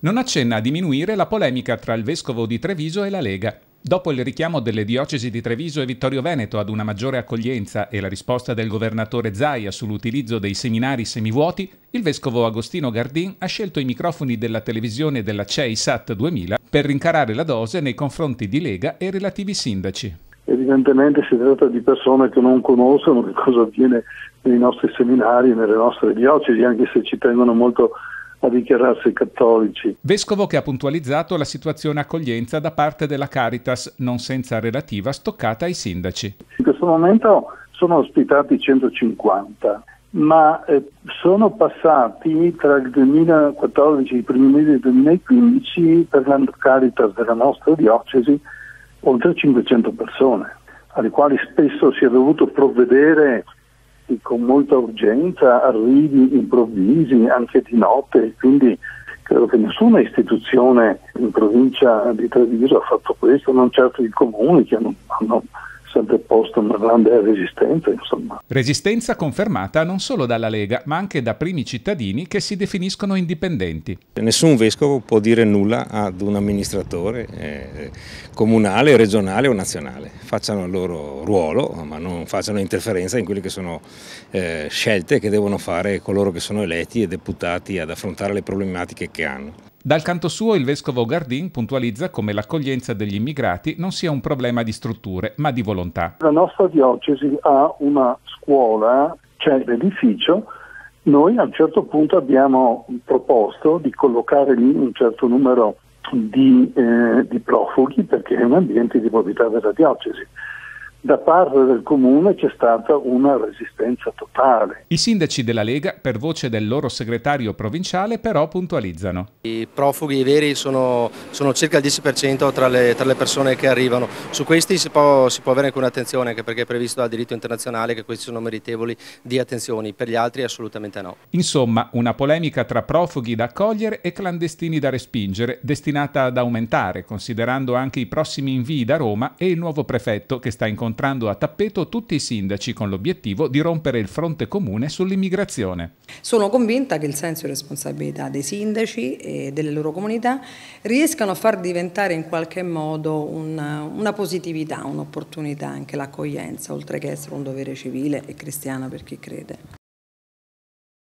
Non accenna a diminuire la polemica tra il vescovo di Treviso e la Lega. Dopo il richiamo delle diocesi di Treviso e Vittorio Veneto ad una maggiore accoglienza e la risposta del governatore Zaia sull'utilizzo dei seminari semivuoti, il vescovo Agostino Gardin ha scelto i microfoni della televisione della CEI-Sat 2000 per rincarare la dose nei confronti di Lega e relativi sindaci. Evidentemente si tratta di persone che non conoscono che cosa avviene nei nostri seminari, nelle nostre diocesi, anche se ci tengono molto a dichiararsi cattolici. Vescovo che ha puntualizzato la situazione accoglienza da parte della Caritas, non senza relativa stoccata ai sindaci. In questo momento sono ospitati 150, ma sono passati tra il 2014 e i primi mesi del 2015 per la Caritas della nostra diocesi oltre 500 persone, alle quali spesso si è dovuto provvedere con molta urgenza, arrivi improvvisi, anche di notte, quindi credo che nessuna istituzione in provincia di Treviso ha fatto questo, non certo i comuni che hanno sempre posto una grande resistenza, insomma. Resistenza confermata non solo dalla Lega, ma anche da primi cittadini che si definiscono indipendenti. Nessun vescovo può dire nulla ad un amministratore comunale, regionale o nazionale. Facciano il loro ruolo, ma non facciano interferenza in quelle che sono scelte che devono fare coloro che sono eletti e deputati ad affrontare le problematiche che hanno. Dal canto suo il vescovo Gardin puntualizza come l'accoglienza degli immigrati non sia un problema di strutture, ma di volontà. La nostra diocesi ha una scuola, c'è l'edificio, noi a un certo punto abbiamo proposto di collocare lì un certo numero di profughi perché è un ambiente di proprietà della diocesi. Da parte del comune c'è stata una resistenza totale. I sindaci della Lega, per voce del loro segretario provinciale, però puntualizzano. I profughi veri sono circa il 10% tra le persone che arrivano. Su questi si può avere anche un'attenzione, anche perché è previsto dal diritto internazionale che questi sono meritevoli di attenzioni, per gli altri assolutamente no. Insomma, una polemica tra profughi da accogliere e clandestini da respingere, destinata ad aumentare, considerando anche i prossimi invii da Roma e il nuovo prefetto che sta incontrando a tappeto tutti i sindaci con l'obiettivo di rompere il fronte comune sull'immigrazione. Sono convinta che il senso di responsabilità dei sindaci e delle loro comunità riescano a far diventare in qualche modo una positività, un'opportunità anche l'accoglienza, oltre che essere un dovere civile e cristiano per chi crede.